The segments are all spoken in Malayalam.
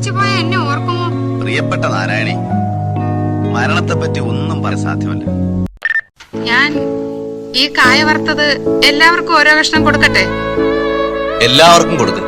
മരിച്ചുപോയ എന്നെ ഓർക്കുമോ? പ്രിയപ്പെട്ട നാരായണി, മരണത്തെപ്പറ്റി ഒന്നും പറയാൻ സാധ്യമല്ല. ഞാൻ ഈ കായ വറുത്തത് എല്ലാവർക്കും ഓരോ കഷ്ണം കൊടുക്കട്ടെ? എല്ലാവർക്കും കൊടുക്കും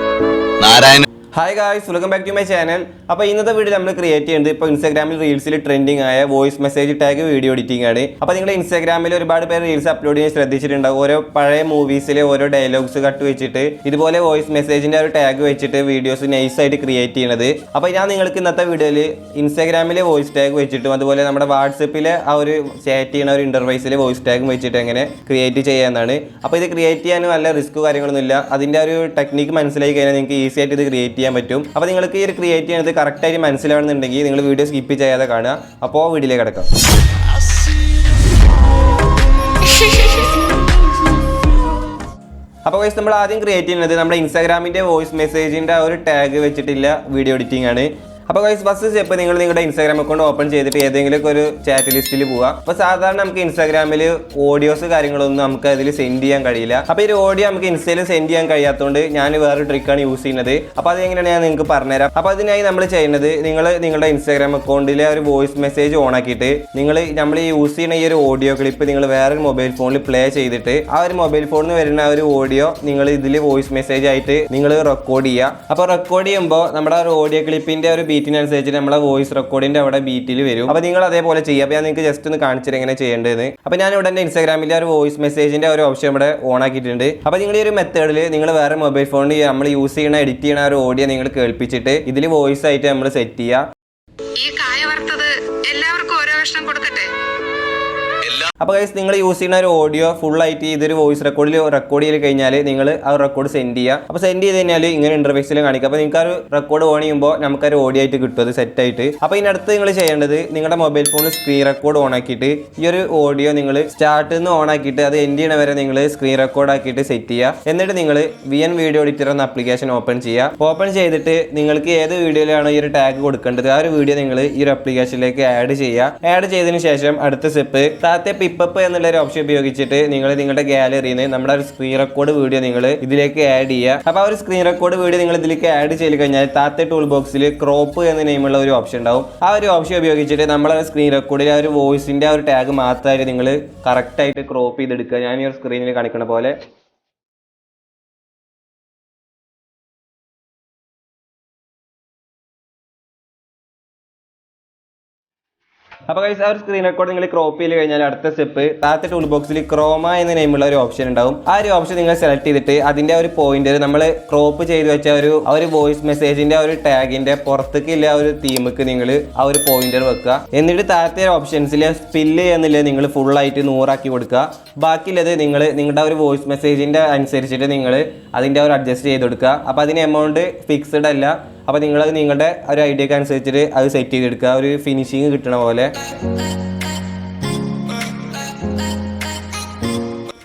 Narayana. Hi guys, welcome back to my channel. അപ്പോൾ ഇന്നത്തെ വീഡിയോ നമ്മൾ ക്രിയേറ്റ് ചെയ്യുന്നത് ഇപ്പോൾ ഇൻസ്റ്റാഗ്രാമിൽ റീൽസിൽ ട്രെൻഡിങ് ആയ voice message tag video editing ആണ്. അപ്പോൾ നിങ്ങൾ ഇൻസ്റ്റാഗ്രാമിൽ ഒരുപാട് പേര് റീൽസ് അപ്ലോഡ് ചെയ്യാൻ ശ്രദ്ധിച്ചിട്ടുണ്ടാവും. ഓരോ പഴയ മൂവീസിലെ ഓരോ ഡയലോഗ്സ് കട്ട് വെച്ചിട്ട് ഇതുപോലെ വോയിസ് മെസ്സേജിൻ്റെ ഒരു ടാഗ് വെച്ചിട്ട് വീഡിയോസ് നൈസായിട്ട് ക്രിയേറ്റ് ചെയ്യുന്നത്. അപ്പോൾ ഞാൻ നിങ്ങൾക്ക് ഇന്നത്തെ വീഡിയോയിൽ ഇൻസ്റ്റാഗ്രാമിലെ വോയിസ് ടാഗ് വെച്ചിട്ടും അതുപോലെ നമ്മുടെ വാട്സപ്പിലെ ആ ഒരു ചാറ്റ് ചെയ്യുന്ന ഒരു ഇൻ്റർവൈസിലെ വോയിസ് ടാഗും വെച്ചിട്ട് എങ്ങനെ ക്രിയേറ്റ് ചെയ്യാമെന്നാണ്. അപ്പോൾ ഇത് ക്രിയേറ്റ് ചെയ്യാൻ നല്ല റിസ്ക് കാര്യങ്ങളൊന്നുമില്ല. അതിൻ്റെ ഒരു ടെക്നിക്ക് മനസ്സിലാക്കി കഴിഞ്ഞാൽ നിങ്ങൾക്ക് ഈസി ആയിട്ട് ഇത് ക്രിയേറ്റ് ചെയ്യാൻ പറ്റും. അപ്പോൾ നിങ്ങൾക്ക് ഈ ഒരു ക്രിയേറ്റ് ചെയ്യുന്നത് കറക്റ്റായിട്ട് മനസ്സിലാവുന്നുണ്ടെങ്കിൽ നിങ്ങൾ വീഡിയോ സ്കിപ്പ് ചെയ്യാതെ കാണുക. അപ്പോൾ വീഡിയോയിലേക്ക് കിടക്കാം. അപ്പോൾ ഗൈസ്, നമ്മൾ ആദ്യം ക്രിയേറ്റ് ചെയ്യുന്നത് നമ്മുടെ ഇൻസ്റ്റാഗ്രാമിൻ്റെ വോയിസ് മെസ്സേജിൻ്റെ ഒരു ടാഗ് വെച്ചിട്ടില്ല വീഡിയോ എഡിറ്റിംഗ് ആണ്. അപ്പോൾ ഗൈസ്, ഫസ്റ്റ് സ്റ്റെപ്പ് നിങ്ങൾ നിങ്ങളുടെ ഇൻസ്റ്റാഗ്രാം അക്കൗണ്ട് ഓപ്പൺ ചെയ്തിട്ട് ഏതെങ്കിലും ഒരു ചാറ്റ് ലിസ്റ്റിൽ പോവുക. അപ്പോൾ സാധാരണ നമുക്ക് ഇൻസ്റ്റാഗ്രാമിൽ ഓഡിയോസ് കാര്യങ്ങളൊന്നും നമുക്ക് അതിൽ സെൻഡ് ചെയ്യാൻ കഴിയില്ല. അപ്പോൾ ഈ ഒരു ഓഡിയോ നമുക്ക് ഇൻസ്റ്റയിൽ സെൻഡ് ചെയ്യാൻ കഴിയാത്തതുകൊണ്ട് ഞാൻ വേറൊരു ട്രിക്കാണ് യൂസ് ചെയ്യുന്നത്. അപ്പോൾ അതെങ്ങനെയാണ് ഞാൻ നിങ്ങൾക്ക് പറഞ്ഞുതരാം. അപ്പോൾ അതിനായി നമ്മൾ ചെയ്യുന്നത്, നിങ്ങളുടെ ഇൻസ്റ്റാഗ്രാം അക്കൗണ്ടിലെ ഒരു വോയിസ് മെസ്സേജ് ഓൺ ആക്കിയിട്ട് നമ്മൾ യൂസ് ചെയ്യുന്ന ഈ ഒരു ഓഡിയോ ക്ലിപ്പ് നിങ്ങൾ വേറൊരു മൊബൈൽ ഫോണിൽ പ്ലേ ചെയ്തിട്ട് ആ ഒരു മൊബൈൽ ഫോണിൽ നിന്ന് വരുന്ന ഒരു ഓഡിയോ നിങ്ങൾ ഇതിൽ വോയിസ് മെസ്സേജ് ആയിട്ട് നിങ്ങൾ റെക്കോർഡ് ചെയ്യുക. അപ്പോൾ റെക്കോർഡ് ചെയ്യുമ്പോൾ നമ്മുടെ ഒരു ഓഡിയോ ക്ലിപ്പിൻ്റെ ഒരു ബീറ്റിനനുസരിച്ച് നമ്മളെ വോയിസ് റെക്കോർഡിന്റെ അവിടെ ബീറ്റിൽ വരും. അപ്പോൾ നിങ്ങൾ അതേപോലെ ചെയ്യുക. അപ്പോൾ ഞാൻ നിങ്ങൾക്ക് ജസ്റ്റ് ഒന്ന് കാണിച്ചിട്ട് എങ്ങനെ ചെയ്യേണ്ടത്. അപ്പോൾ ഞാൻ ഇവിടെ എൻ്റെ ഇൻസ്റ്റാഗ്രാമിലെ ഒരു വോയിസ് മെസ്സേജിന്റെ ഒരു ഓപ്ഷൻ ഇവിടെ ഓൺ ആക്കിയിട്ടുണ്ട്. അപ്പോൾ നിങ്ങൾ ഈ ഒരു മെത്തേഡിൽ നിങ്ങൾ വേറെ മൊബൈൽ ഫോണിൽ നമ്മൾ യൂസ് ചെയ്യണ എഡിറ്റ് ചെയ്യണ ഒരു ഓഡിയോ നിങ്ങൾ കേൾപ്പിച്ചിട്ട് ഇതിൽ വോയിസ് ആയിട്ട് നമ്മൾ സെറ്റ് ചെയ്യുക. ഈ കായ വറുത്തത് എല്ലാവർക്കും ഓരോ കഷ്ണം കൊടുക്കട്ടെ? അപ്പോൾ ഗൈസ്, നിങ്ങൾ യൂസ് ചെയ്യുന്ന ഒരു ഓഡിയോ ഫുൾ ആയിട്ട് ഇതൊരു വോയിസ് റെക്കോർഡ് ചെയ്ത് കഴിഞ്ഞാൽ നിങ്ങൾ ആ റെക്കോർഡ് സെൻഡ് ചെയ്യുക. അപ്പോൾ സെൻഡ് ചെയ്ത് കഴിഞ്ഞാൽ ഇങ്ങനെ ഇന്റർഫേസിൽ കാണിക്കുക. അപ്പോൾ നിങ്ങൾക്ക് ആ ഒരു റെക്കോർഡ് ഓൺ ചെയ്യുമ്പോൾ നമുക്ക് ഒരു ഓഡിയോ ആയിട്ട് കിട്ടും, അത് സെറ്റ് ആയിട്ട്. അപ്പോൾ ഇതിനടുത്ത് നിങ്ങൾ ചെയ്യേണ്ടത്, നിങ്ങളുടെ മൊബൈൽ ഫോണിൽ സ്ക്രീൻ റെക്കോർഡ് ഓൺ ആക്കിയിട്ട് ഈ ഒരു ഓഡിയോ നിങ്ങൾ സ്റ്റാർട്ടിൽ നിന്ന് ഓൺ ആക്കിയിട്ട് അത് എൻഡ് ചെയ്യണ വരെ നിങ്ങൾ സ്ക്രീൻ റെക്കോർഡ് ആക്കിയിട്ട് സെറ്റ് ചെയ്യുക. എന്നിട്ട് നിങ്ങൾ VN വീഡിയോ എഡിറ്റർ എന്ന ആപ്ലിക്കേഷൻ ഓപ്പൺ ചെയ്യുക. ഓപ്പൺ ചെയ്തിട്ട് നിങ്ങൾക്ക് ഏത് വീഡിയോയിലാണോ ഈ ഒരു ടാഗ് കൊടുക്കേണ്ടത് ആ ഒരു വീഡിയോ നിങ്ങൾ ഈ ഒരു ആപ്ലിക്കേഷനിലേക്ക് ആഡ് ചെയ്യുക. ആഡ് ചെയ്തതിന് ശേഷം അടുത്ത സ്റ്റെപ്പ്, താഴത്തെ പിപ്പപ്പ് എന്നുള്ള ഒരു ഓപ്ഷൻ ഉപയോഗിച്ചിട്ട് നിങ്ങൾ നിങ്ങളുടെ ഗാലറിയിൽ നിന്ന് നമ്മുടെ ഒരു സ്ക്രീൻ റെക്കോർഡ് വീഡിയോ നിങ്ങൾ ഇതിലേക്ക് ആഡ് ചെയ്യുക. അപ്പോൾ ആ ഒരു സ്ക്രീൻ റെക്കോർഡ് വീഡിയോ നിങ്ങൾ ഇതിലേക്ക് ആഡ് ചെയ്ത് കഴിഞ്ഞാൽ താഴത്തെ ടൂൾ ബോക്സിൽ ക്രോപ്പ് എന്ന നെയിമുള്ള ഒരു ഓപ്ഷൻ ഉണ്ടാവും. ആ ഒരു ഓപ്ഷൻ ഉപയോഗിച്ചിട്ട് നമ്മളെ സ്ക്രീൻ റെക്കോർഡിൽ ആ ഒരു വോയിസിന്റെ ആ ഒരു ടാഗ് മാത്രമായിട്ട് നിങ്ങൾ കറക്റ്റായിട്ട് ക്രോപ്പ് ചെയ്തെടുക്കുക. ഞാൻ ഈ ഒരു സ്ക്രീനിൽ കാണിക്കുന്ന പോലെ. അപ്പോൾ ഗൈസ്, ആ ഒരു സ്ക്രീൻ റെക്കോർഡ് നിങ്ങൾ ക്രോപ്പ് ചെയ്ത് കഴിഞ്ഞാൽ അടുത്ത സ്റ്റെപ്പ്, താഴത്തെ ടൂൾ ബോക്സിൽ ക്രോമ എന്ന നെയിമുള്ള ഒരു ഓപ്ഷൻ ഉണ്ടാവും. ആ ഒരു ഓപ്ഷൻ നിങ്ങൾ സെലക്ട് ചെയ്തിട്ട് അതിന്റെ ഒരു പോയിന്റർ നമ്മൾ ക്രോപ്പ് ചെയ്ത് വെച്ച ഒരു വോയിസ് മെസ്സേജിന്റെ ഒരു ടാഗിന്റെ പുറത്തേക്കില്ല ഒരു തീമുക്ക് നിങ്ങൾ ആ ഒരു പോയിന്റർ വെക്കുക. എന്നിട്ട് താഴത്തെ ഓപ്ഷൻസിൽ സ്പില്ല് എന്നുള്ളത് നിങ്ങൾ ഫുൾ ആയിട്ട് 100 ആക്കി കൊടുക്കുക. ബാക്കിയുള്ളത് നിങ്ങളുടെ ഒരു വോയിസ് മെസ്സേജിന്റെ അനുസരിച്ചിട്ട് നിങ്ങൾ അതിന്റെ ഒരു അഡ്ജസ്റ്റ് ചെയ്ത് കൊടുക്കുക. അപ്പോൾ അതിന് എമൗണ്ട് ഫിക്സ്ഡ് അല്ല. അപ്പോൾ നിങ്ങളുടെ ഒരു ഐഡിയക്ക് അനുസരിച്ചിട്ട് അത് സെറ്റ് ചെയ്തെടുക്കുക, ഒരു ഫിനിഷിങ് കിട്ടണ പോലെ.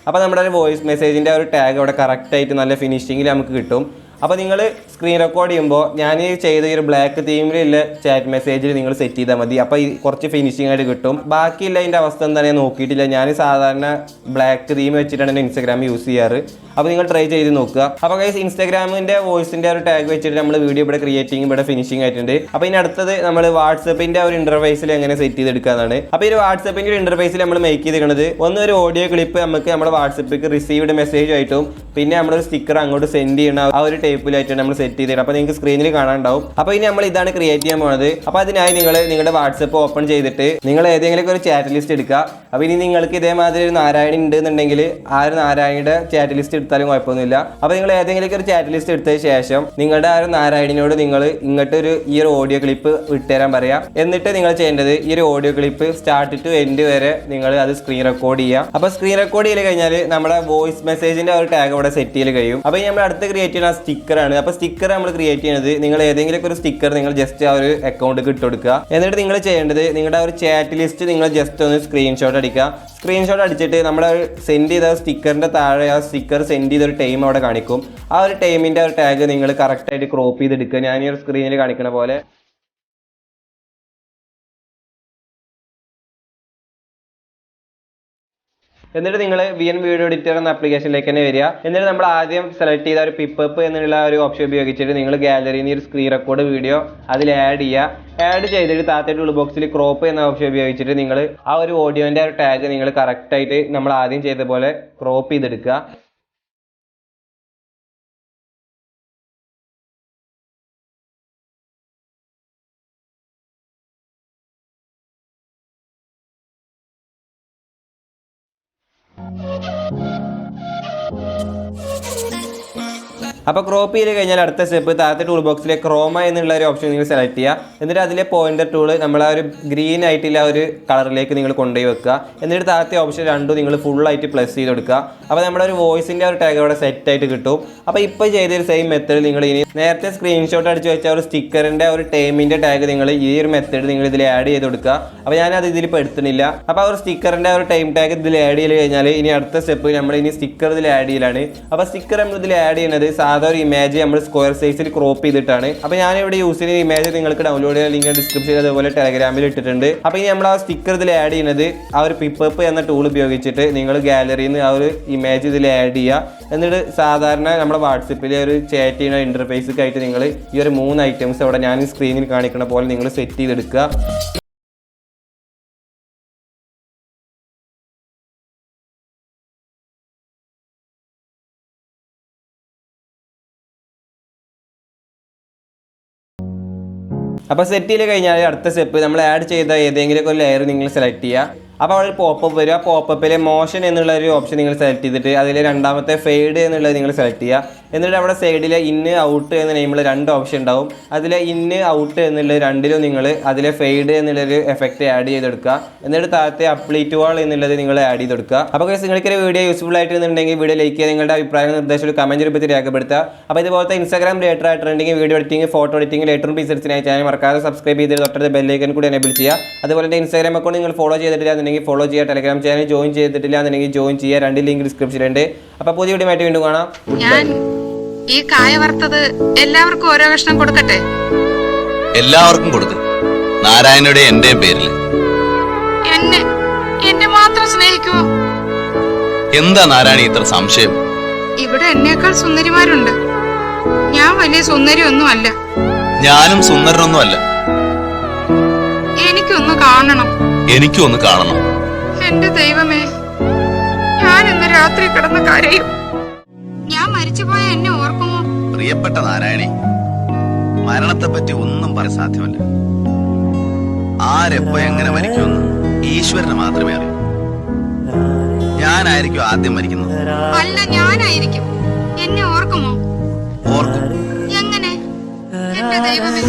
അപ്പോൾ നമ്മുടെ ഒരു വോയിസ് മെസ്സേജിൻ്റെ ഒരു ടാഗ് അവിടെ കറക്റ്റായിട്ട് നല്ല ഫിനിഷിങ്ങിൽ നമുക്ക് കിട്ടും. അപ്പോൾ നിങ്ങൾ സ്ക്രീൻ റെക്കോർഡ് ചെയ്യുമ്പോൾ ഞാൻ ചെയ്ത ഈ ഒരു ബ്ലാക്ക് തീമിലുള്ള ചാറ്റ് മെസ്സേജിൽ നിങ്ങൾ സെറ്റ് ചെയ്താൽ മതി. അപ്പോൾ ഈ കുറച്ച് ഫിനിഷിംഗ് ആയിട്ട് കിട്ടും. ബാക്കിയുള്ള അതിൻ്റെ അവസ്ഥ എന്താണ് ഞാൻ നോക്കിയിട്ടില്ല. ഞാൻ സാധാരണ ബ്ലാക്ക് തീം വെച്ചിട്ടാണ് എൻ്റെ ഇൻസ്റ്റാഗ്രാം യൂസ് ചെയ്യാറ്. അപ്പോൾ നിങ്ങൾ ട്രൈ ചെയ്ത് നോക്കുക. അപ്പോൾ ഗൈസ്, ഇൻസ്റ്റാഗ്രാമിൻ്റെ വോയിസിൻ്റെ ഒരു ടാഗ് വെച്ചിട്ട് നമ്മൾ വീഡിയോ ഇവിടെ ക്രിയേറ്റിംഗ് ഇവിടെ ഫിനിഷിംഗ് ആയിട്ടുണ്ട്. അപ്പോൾ ഇതിനടുത്തത് നമ്മൾ വാട്സപ്പിൻ്റെ ഒരു ഇൻ്റർഫേസിൽ എങ്ങനെ സെറ്റ് ചെയ്തെടുക്കാന്നാണ്. അപ്പോൾ ഈ ഒരു വാട്സപ്പിൻ്റെ ഒരു ഇൻ്റർഫേസിൽ നമ്മൾ മേക്ക് ചെയ്തിരിക്കുന്നത് ഒരു ഓഡിയോ ക്ലിപ്പ് നമുക്ക് നമ്മുടെ വാട്സപ്പിക്ക് റിസീവ്ഡ് മെസ്സേജ് ആയിട്ടും പിന്നെ നമ്മളൊരു സ്റ്റിക്കർ അങ്ങോട്ട് സെൻഡ് ചെയ്യണ ആ ഒരു ടൈപ്പിലായിട്ടാണ് നമ്മൾ സെറ്റ് ചെയ്തിട്ട്. അപ്പോൾ നിങ്ങൾക്ക് സ്ക്രീനിൽ കാണാനുണ്ടാവും. അപ്പോൾ ഇനി നമ്മൾ ഇതാണ് ക്രിയേറ്റ് ചെയ്യാൻ പോകുന്നത്. അപ്പോൾ അതിനായി നിങ്ങളുടെ വാട്സപ്പ് ഓപ്പൺ ചെയ്തിട്ട് നിങ്ങൾ ഏതെങ്കിലും ഒരു ചാറ്റ് ലിസ്റ്റ് എടുക്കുക. അപ്പോൾ ഇനി നിങ്ങൾക്ക് ഇതേമാതിരി ഒരു നാരായണി ഉണ്ടെന്നുണ്ടെങ്കിൽ ആ ഒരു നാരായണിയുടെ ചാറ്റ് ലിസ്റ്റ് എടുത്താലും കുഴപ്പമൊന്നുമില്ല. അപ്പോൾ നിങ്ങൾ ഏതെങ്കിലും ഒരു ചാറ്റ് ലിസ്റ്റ് എടുത്തതിന് ശേഷം നിങ്ങളുടെ ആ ഒരു നാരായണിനോട് നിങ്ങൾ ഇങ്ങോട്ട് ഈ ഒരു ഓഡിയോ ക്ലിപ്പ് വിട്ടുതരാൻ പറയാം. എന്നിട്ട് നിങ്ങൾ ചെയ്യേണ്ടത് ഈ ഒരു audio clip start to end വരെ നിങ്ങൾ അത് സ്ക്രീൻ റെക്കോർഡ് ചെയ്യുക. അപ്പോൾ സ്ക്രീൻ റെക്കോർഡ് ചെയ്ത് കഴിഞ്ഞാൽ നമ്മുടെ വോയിസ് മെസ്സേജിന്റെ ഒരു ടാഗ് അവിടെ സെറ്റ് ചെയ്ത് കഴിയും. അപ്പോൾ നമ്മൾ അടുത്ത് ക്രിയേറ്റ് ചെയ്യുന്ന സ്റ്റിക്കറാണ്. അപ്പോൾ സ്റ്റിക്കർ നമ്മൾ ക്രിയേറ്റ് ചെയ്യുന്നത്, നിങ്ങൾ ഏതെങ്കിലും ഒരു സ്റ്റിക്കർ നിങ്ങൾ ജസ്റ്റ് ആ ഒരു അക്കൗണ്ടിൽ ഇട്ട് കൊടുക്കുക. എന്നിട്ട് നിങ്ങൾ ചെയ്യേണ്ടത് നിങ്ങളുടെ ആ ഒരു ചാറ്റ് ലിസ്റ്റ് നിങ്ങൾ ജസ്റ്റ് ഒന്ന് സ്ക്രീൻഷോട്ട് അടിക്കുക. സ്ക്രീൻഷോട്ട് അടിച്ചിട്ട് നമ്മൾ സെൻഡ് ചെയ്ത സ്റ്റിക്കറിന്റെ താഴെ ആ സ്റ്റിക്കർ സെൻഡ് ചെയ്തൊരു ടൈം അവിടെ കാണിക്കും. ആ ഒരു ടൈമിന്റെ ഒരു ടാഗ് നിങ്ങൾ കറക്റ്റായിട്ട് ക്രോപ്പ് ചെയ്തെടുക്കുക. ഞാൻ ഈ ഒരു സ്ക്രീനിൽ കാണിക്കുന്ന പോലെ. എന്നിട്ട് നിങ്ങൾ VN വീഡിയോ എഡിറ്റർ എന്ന ആപ്ലിക്കേഷനിലേക്ക് തന്നെ വരിക. എന്നിട്ട് നമ്മൾ ആദ്യം സെലക്ട് ചെയ്ത ഒരു പിപ്പപ്പ് എന്നുള്ള ഒരു ഓപ്ഷൻ ഉപയോഗിച്ചിട്ട് നിങ്ങൾ ഗാലറിയിൽ നിന്ന് ഒരു സ്ക്രീൻ റെക്കോർഡ് വീഡിയോ അതിൽ ആഡ് ചെയ്യുക. ആഡ് ചെയ്തിട്ട് താഴത്തെ ടൂൾ ബോക്സിൽ ക്രോപ്പ് എന്ന ഓപ്ഷൻ ഉപയോഗിച്ചിട്ട് നിങ്ങൾ ആ ഒരു ഓഡിയോന്റെ ഒരു ടാഗ് നിങ്ങൾ കറക്റ്റായിട്ട് നമ്മൾ ആദ്യം ചെയ്ത പോലെ ക്രോപ്പ് ചെയ്തെടുക്കുക. അപ്പോൾ ക്രോപ്പ് ചെയ്ത് കഴിഞ്ഞാൽ അടുത്ത സ്റ്റെപ്പ് താഴത്തെ ടൂൾ ബോക്സിലെ ക്രോമ എന്നുള്ള ഒരു ഓപ്ഷൻ നിങ്ങൾ സെലക്ട് ചെയ്യുക. എന്നിട്ട് അതിലെ പോയിന്റർ ടൂൾ നമ്മൾ ആ ഒരു ഗ്രീൻ ആയിട്ടുള്ള ഒരു കളറിലേക്ക് നിങ്ങൾ കൊണ്ടുപോയി വെക്കുക. എന്നിട്ട് താഴത്തെ ഓപ്ഷൻ രണ്ടും നിങ്ങൾ ഫുള്ളായിട്ട് പ്ലസ് ചെയ്ത് കൊടുക്കുക. അപ്പോൾ നമ്മുടെ ഒരു വോയിസിൻ്റെ ഒരു ടാഗ് അവിടെ സെറ്റ് ആയിട്ട് കിട്ടും. അപ്പോൾ ഇപ്പോൾ ചെയ്തൊരു സെയിം മെത്തേഡ് നിങ്ങൾ ഇനി നേരത്തെ സ്ക്രീൻഷോട്ട് അടിച്ച് വെച്ച ഒരു സ്റ്റിക്കറിൻ്റെ ഒരു ടൈമിൻ്റെ ടാഗ് നിങ്ങൾ ഈ ഒരു മെത്തേഡ് നിങ്ങൾ ഇതിൽ ആഡ് ചെയ്ത് കൊടുക്കുക. അപ്പോൾ ഞാനത് ഇതിൽ ഇപ്പോൾ എടുത്തുന്നില്ല. അപ്പോൾ ആ ഒരു സ്റ്റിക്കറിൻ്റെ ഒരു ടൈം ടാഗ് ഇതിൽ ആഡ് ചെയ്ത് കഴിഞ്ഞാൽ ഇനി അടുത്ത സ്റ്റെപ്പ് നമ്മൾ ഇനി സ്റ്റിക്കർ ഇതിൽ ആഡ് ചെയ്യലാണ്. അപ്പോൾ സ്റ്റിക്കർ നമ്മൾ ഇതിൽ ആഡ് ചെയ്യുന്നത് സാധാരണ ഇമേജ് നമ്മൾ സ്ക്വയർ സൈസിൽ ക്രോപ്പ് ചെയ്തിട്ടാണ്. അപ്പോൾ ഞാനിവിടെ യൂസ് ചെയ്യുന്ന ഇമേജ് നിങ്ങൾക്ക് ഡൗൺലോഡ് ചെയ്യാൻ ലിങ്ക് ഡിസ്ക്രിപ്ഷൻ അതുപോലെ ടെലഗ്രാമിൽ ഇട്ടിട്ടുണ്ട്. അപ്പോൾ ഇനി നമ്മൾ ആ സ്റ്റിക്കർ ഇതിൽ ആഡ് ചെയ്യുന്നത് ആ ഒരു പിപ്പപ്പ് എന്ന ടൂൾ ഉപയോഗിച്ചിട്ട് നിങ്ങൾ ഗാലറിയിൽ നിന്ന് ആ ഒരു ഇമേജ് ഇതിൽ ആഡ് ചെയ്യുക. എന്നിട്ട് സാധാരണ നമ്മുടെ വാട്സപ്പിലെ ഒരു ചാറ്റ് ചെയ്യുന്ന ഇൻ്റർഫേസൊക്കെ ആയിട്ട് നിങ്ങൾ ഈ ഒരു 3 ഐറ്റംസ് അവിടെ ഞാൻ സ്ക്രീനിൽ കാണിക്കുന്ന പോലെ നിങ്ങൾ സെറ്റ് ചെയ്തെടുക്കുക. അപ്പോൾ സെറ്റ് ചെയ്ത് കഴിഞ്ഞാൽ അടുത്ത സ്റ്റെപ്പ് നമ്മൾ ആഡ് ചെയ്ത ഏതെങ്കിലും ഒരു ലെയർ നിങ്ങൾ സെലക്ട് ചെയ്യുക. അപ്പോൾ അവിടെ ഒരു പോപ്പപ്പ് വരിക. പോപ്പപ്പിലെ മോഷൻ എന്നുള്ള ഒരു ഓപ്ഷൻ നിങ്ങൾ സെലക്ട് ചെയ്തിട്ട് അതിൽ രണ്ടാമത്തെ ഫെയ്ഡ് എന്നുള്ളത് നിങ്ങൾ സെലക്ട് ചെയ്യുക. എന്നിട്ട് അവിടെ സൈഡിലെ ഇന്ന് ഔട്ട് എന്ന നെയിമുള്ള 2 ഓപ്ഷൻ ഉണ്ടാവും. അതിലെ ഇന്ന് ഔട്ട് എന്നുള്ള രണ്ടിലും നിങ്ങൾ അതിലെ ഫെയ്ഡ് എന്നുള്ളൊരു എഫക്റ്റ് ആഡ് ചെയ്തെടുക്കുക. എന്നിട്ട് താഴത്തെ അപ്ലൈ ടു ആൾ എന്നുള്ളത് നിങ്ങൾ ആഡ് ചെയ്തെടുക്കുക. അപ്പോൾ നിങ്ങൾക്ക് വീഡിയോ യൂസ്ഫുൾ ആയിട്ടുണ്ടെങ്കിൽ വീഡിയോ ലൈക്ക് ചെയ്യുക. നിങ്ങളുടെ അഭിപ്രായം നിർദ്ദേശം കമന്റ് രൂപത്തിൽ രേഖപ്പെടുത്തുക. അപ്പോൾ ഇതുപോലത്തെ ഇൻസ്റ്റാഗ്രാം റിലേറ്റഡ് ആയിട്ടുണ്ടെങ്കിൽ വീഡിയോ എഡിറ്റിംഗ് ഫോട്ടോ എഡിറ്റിംഗ് ലേറ്ററും റീസെർച്ചിനായി ചാനൽ മറക്കാതെ സബ്സ്ക്രൈബ് ചെയ്ത് തൊട്ടടുത്ത ബെല്ലൈക്കൻ കൂടി എനേബിൾ ചെയ്യുക. അതുപോലെ തന്നെ ഇൻസ്റ്റാഗ്രാം അക്കൗണ്ട് നിങ്ങൾ ഫോളോ ചെയ്തിട്ടില്ല എന്നുണ്ടെങ്കിൽ ഫോളോ ചെയ്യുക. ടെലഗ്രാം ചാനൽ ജോയിൻ ചെയ്തിട്ടില്ല എന്നുണ്ടെങ്കിൽ ജോയിൻ ചെയ്യുക. 2 ലിങ്ക് ഡിസ്ക്രിപ്ഷനിലുണ്ട്. അപ്പോൾ പുതിയ വീഡിയോ ആയിട്ട് വീണ്ടും കാണാം. ഞാൻ ഈ കായ വറുത്തത് എല്ലാവർക്കും ഓരോ കഷ്ണം കൊടുക്കട്ടെ? എല്ലാവർക്കും കൊടുക്കും, നാരായണയുടെ എന്റെയും പേരിൽ. എന്നെ മാത്രം സ്നേഹിക്കുമോ? എന്താ നാരായണി ഇത്ര സംശയം? ഇവിടെ എന്നേക്കാൾ സുന്ദരിമാരുണ്ട്. ഞാൻ വലിയ സുന്ദരിയൊന്നും അല്ല. ഞാനും സുന്ദരനൊന്നും അല്ല. എനിക്കൊന്ന് കാണണം. എനിക്കും ഒന്ന് കാണണം. എന്റെ ദൈവമേ, ഞാൻ ഇന്ന് രാത്രി കിടന്ന് കരയും. ഞാൻ മരിച്ചുപോയ എന്നെ ഓർക്കുമോ? പ്രിയപ്പെട്ട നാരായണി, മരണത്തെ പറ്റി ഒന്നും പറയാൻ സാധ്യമല്ല. ആരെപ്പോ എങ്ങനെ മരിക്കുമെന്ന് ഈശ്വരന് മാത്രമേ അറിയൂ. ഞാനായിരിക്കും ആദ്യം മരിക്കുന്നത്. അല്ല, ഞാനായിരിക്കും. എന്നെ ഓർക്കുമോ? ഓർക്കും. എങ്ങനെ? എന്റെ ദൈവമേ.